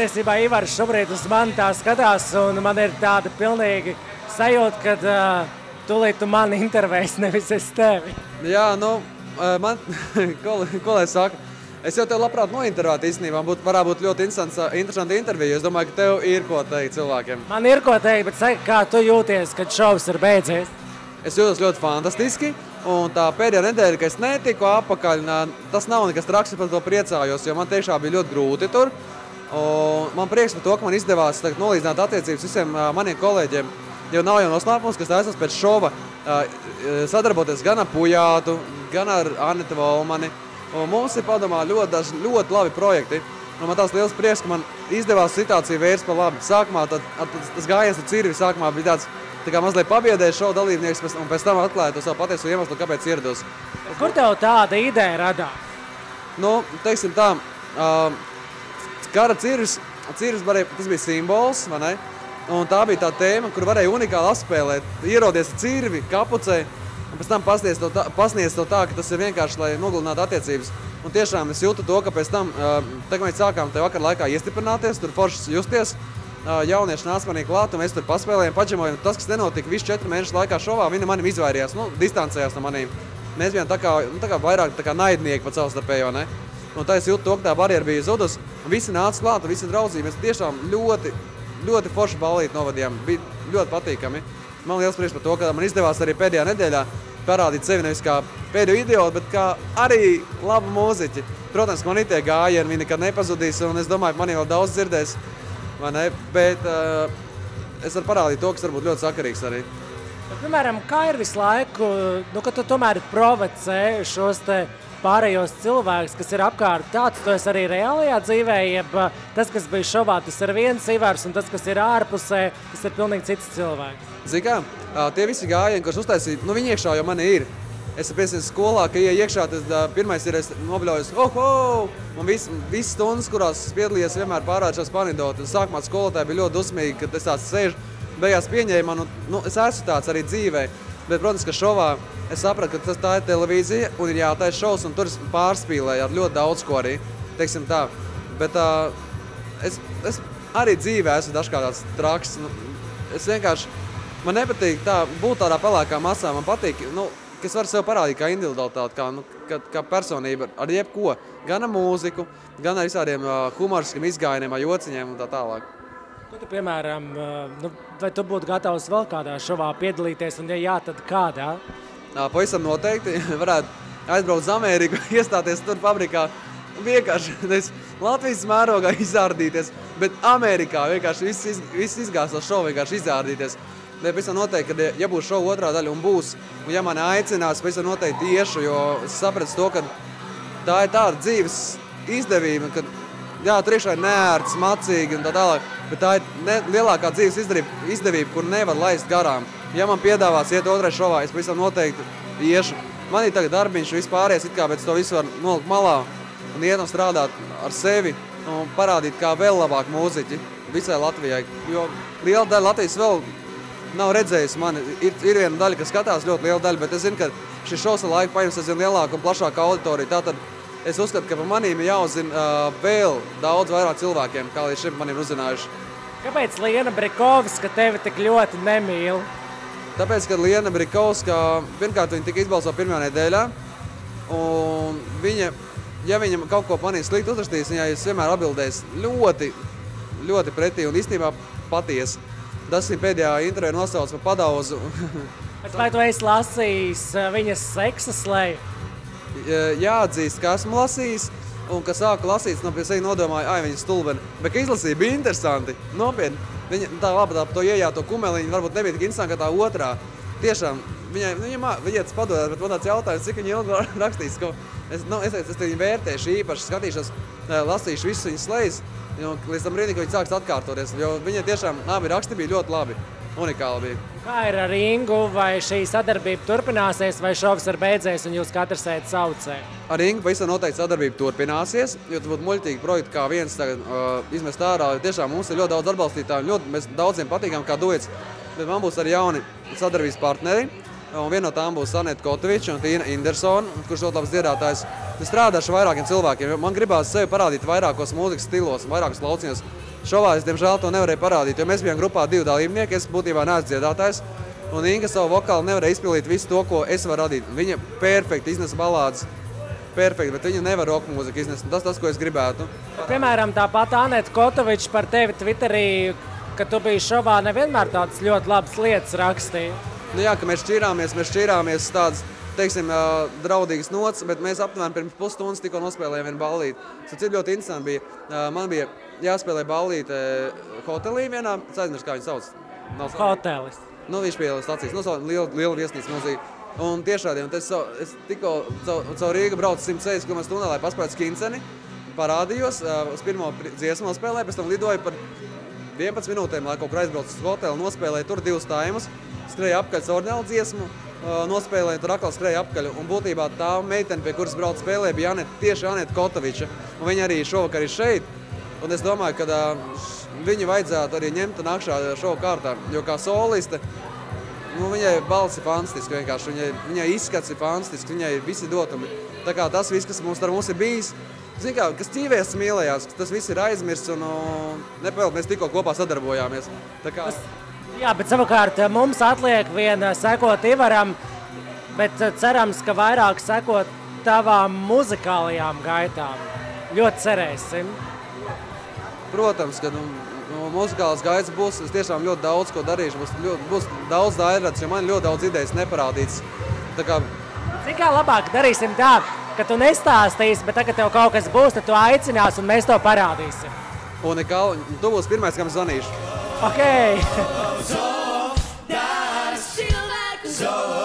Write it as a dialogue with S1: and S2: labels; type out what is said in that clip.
S1: Patiesībā Ivars šobrīd uz mani tā skatās, un man ir tāda pilnīgi sajūta, ka tūlīt tu mani intervēs, nevis es tevi.
S2: Jā, nu, man, ko lai saka, es jau tev labprāt nointervētu īstenībā, varētu būt ļoti interesanta intervija. Es domāju, ka tev ir ko teikt cilvēkiem.
S1: Man ir ko teikt, bet saka, kā tu jūties, kad šovs ir beidzies?
S2: Es jūtos ļoti fantastiski, un tā pēdējā nedēļa, ka es netiku apakaļ, tas nav nekas traks, par to priecājos, jo man tiešām bija ļoti grūti tur. Un man prieks par to, ka man izdevās nolīdzināt attiecības visiem maniem kolēģiem. Jo nav jau noslēpums, ka es esmu pēc šova sadarboties gan ar Pujātu, gan ar Anitu Volmani. Un mums ir padomā ļoti labi projekti. Un man tās liels prieks, ka man izdevās situāciju vērst pa labi. Sākumā tas gājiens ar Cirvi sākumā bija tāds, tā kā mazliet pabiedēja šovu dalībnieks, un pēc tam atklāja to savu patieso iemeslu, kāpēc ierados.
S1: Kur tev tāda ideja radās?
S2: Nu, teiksim tā, kara Cirvis, tas bija simbols, vai ne? Un tā bija tā tēma, kur varēja unikāli apspēlēt, ierodies ar Cirvi, kapucē, un pēc tam pasniedz to tā, ka tas ir vienkārši, lai nogalinātu attiecības. Un tiešām es jūtu to, ka pēc tam, tā kā mēs sākām te vakar laikā iestiprināties, tur foršas justies, jaunieši nāca manī klāt, un mēs tur paspēlējām, paģemojam. Tas, kas nenotika visu 4 mēnešu laikā šovā, viņa manim izvairījās, distancējās no manīm. Mēs bijām tā kā vairāk tā kā naidnieki pat savstarpējo, ne? Un tā es jūtu to, ka tā barjera bija zudus, un visi nāca klāt, un visi draudzīgi. Mēs tiešām ļoti forši ballīti novadījām, bija ļoti patīkami. Man liels prieks par to, ka man izdevās arī pēdējā nedēļā parādīt sevi nevis kā pēdējo idiotu, bet kā arī labu mūziķi. Protams, man ir tie gājieni, viņi nekad nepazudīs, un es domāju, ka mani vēl daudz dzirdēs. Bet es varu parādīt to, kas varbūt ļoti sakarīgs arī.
S1: Bet, piemēram, kā ir visu laiku, ka tu tomēr provocē šos te pārējos cilvēkus, kas ir apkārt tāds, tu esi arī reālajā dzīvē, jeb tas, kas bija šovā, tas ir viens Ivars, un tas, kas ir ārpusē, tas ir pilnīgi cits cilvēks.
S2: Zini kā, tie visi gājieni, kurus uztaisīja, viņi iekšā jau mani ir. Es esmu skolā, ka iekšā, tas pirmais ir, es nobļaujos, un visas stundas, kurās piedalījies, vienmēr pārādšās panidot. Sākumā skolotāji bija ļoti dusmīgi, kad es tāds sēžu, beigās pieņēma man, un es esmu tāds arī dzīvē. Bet, protams, ka šovā es sapratu, ka tā ir televīzija, un ir jātaisa šovs, un tur es pārspīlēju ar ļoti daudz ko arī, teiksim tā. Bet es arī dzīvē esmu dažkārt tāds traks. Es vienkārši, man nepatīk būt tādā pelēkā masā, man patīk, ka es varu sev parādīt kā individualitāti, kā personība ar jebko, gan ar mūziku, gan ar visādiem humoriskiem izgājieniem, ar jociņiem un tā tālāk.
S1: Ko tu, piemēram, vai tu būtu gatavs vēl kādā šovā piedalīties, un ja jā, tad kādā?
S2: Pavisam noteikti varētu aizbraukt uz Ameriku, iestāties tur fabrikā, vienkārši Latvijas mērogā izārdīties, bet Amerikā vienkārši viss izgāstos šovu, vienkārši izārdīties. Pavisam noteikti, ka ja būs šovu otrā daļa un būs, un ja mani aicinās, pavisam noteikti tiešu, jo es sapratu to, ka tā ir tāda dzīves izdevība, ka jā, tur iekšā ir neērts, macīgi un tā tālāk, bet tā ir lielākā dzīves izdevība, kur nevar laist garām. Ja man piedāvās iet otrai šovā, es pavisam noteikti iešu. Man ir tagad darbiņš vispārējais, it kā pēc to visu var nolikt malā un iet un strādāt ar sevi un parādīt kā vēl labāk mūziķi visai Latvijai. Jo liela daļa Latvijas vēl nav redzējusi mani. Ir viena daļa, kas skatās ļoti liela daļa, bet es zinu, ka šis šovs ar laiku paņems aizvien lielāku un plašāku auditoriju. Tātad es uzskatu, ka par manīm ir jāuzzina vēl daudz vairāk cilvēkiem, kā līdz šim maniem uzzinājuši.
S1: Kāpēc Liena Brikovska tevi tik ļoti nemīl?
S2: Tāpēc, ka Liena Brikovska, pirmkārt, viņa tika izbalsota pirmajā nedēļā, un ja viņa kaut ko manī slikti uzrakstīs, viņai es vienmēr atbildēs ļoti, ļoti pretī un īstenībā patiesi. Tas ir pēdējā intervija nosauc par padauzu.
S1: Vai tu esi lasījis viņas seksa slēju?
S2: Jāatzīst, ka esmu lasījis, un ka sāku lasīt, pie sevi nodomāju, viņa stulbeni. Bet, ka izlasīja, bija interesanti, nopietni. Viņa tā labi to iejā, to kumeliņu, varbūt nebija tik interesanti, kā tā otrā. Tiešām, viņai tas padodās, bet man tāds jautājums, cik viņa ilgi rakstīs. Es viņu vērtēšu īpaši, skatīšos, lasīšu visus viņas slejas, līdz tam brīdim, ka viņi sāks atkārtoties. Jo viņa tiešām abi raksti bija ļoti labi, unikāli bija.
S1: Kā ir ar Ingu, vai šī sadarbība turpināsies, vai šovs ir beidzies un jūs katrs ejat savu ceļu?
S2: Ar Ingu pavisam noteikti sadarbība turpināsies, jo tas būtu muļķīgi projekti kā viens tagad izmest ārā. Tiešām mums ir ļoti daudz atbalstītāju, mēs daudziem patīkam kā duets, bet man būs arī jauni sadarbības partneri. Un viena no tām būs Aneta Kotoviča un Tīna Indersona, kurš ļoti labs dziedātājs. Es strādāšu vairākiem cilvēkiem, jo man gribās sevi parādīt vairākos mūzikas stilos, vairākos lauciņos. Šovā es, diemžēl, to nevarēju parādīt, jo mēs bijām grupā 2 dalībnieki, es būtībā neesmu dziedātājs. Un Inga savu vokālu nevarēja izpildīt visu to, ko es varu radīt. Viņa perfekti iznesa balādes, perfekti, bet viņa nevar roka mūziku iznest. Tas, ko es gribētu.
S1: Piemēram, tāpat Aneta Kotoviča par tevi Twitterī, ka tu biji šovā, nevienmēr tādas ļoti labas lietas rakstīja.
S2: Nu jā, ka mēs šķirāmies tādas, teiksim, draudīgas nots, bet mēs aptuveni pirms pusstundas tikko nospēlējām vienu ballīti. Tas ļoti interesanti bija. Man bija jāspēlē ballīte hotelī vienā, es aizmirsu, kā viņu sauc.
S1: Hotelis.
S2: Nu, viņš pie stacijas, liela viesnīca milzīga. Un tiešādi, es tikko caur Rīgu braucu 160 km/h, lai paspētu Skinceni, parādījos, uz pirmo dziesmu nospēlēju, pēc tam lidoju par 11 minūtēm, lai kaut kur aizbraucu uz hotelu, nospēlēju tur 2 taimus, skrēju apkaļ caur dziesmu, nospēlēju, tur atkal skrēju apkaļ. Un būtībā tā meitene, pie kuras braucu spēlēja, bija tieši Aneta Kotoviča, un viņa arī šovakar ir šeit. Un es domāju, ka viņu vajadzētu arī ņemt un nākšā šovu kārtā, jo kā soliste, viņai balss ir fantastiski vienkārši, viņai izskats ir fantastiski, viņai ir visi dotumi. Tā kā tas viss, kas mums ir bijis, zin kā, kas dzīvēs mīlējās, tas viss ir aizmirsts un nepēl, mēs tikko kopā sadarbojāmies. Tā kā...
S1: Jā, bet savukārt mums atliek vien sekot Ivaram, bet cerams, ka vairāk sekot tavām muzikālajām gaitām. Ļoti cerēsim.
S2: Protams, ka muzikālās gaitas būs, es tiešām ļoti daudz ko darīšu, būs daudz daļrads, jo man ļoti daudz idejas neparādīts. Tā kā...
S1: Cik kā labāk darīsim tā, ka tu nestāstīsi, bet tagad tev kaut kas būs, tad tu aicinās un mēs to parādīsim.
S2: Un tu būsi pirmais, kam zvanīšu.
S1: Okay.
S3: So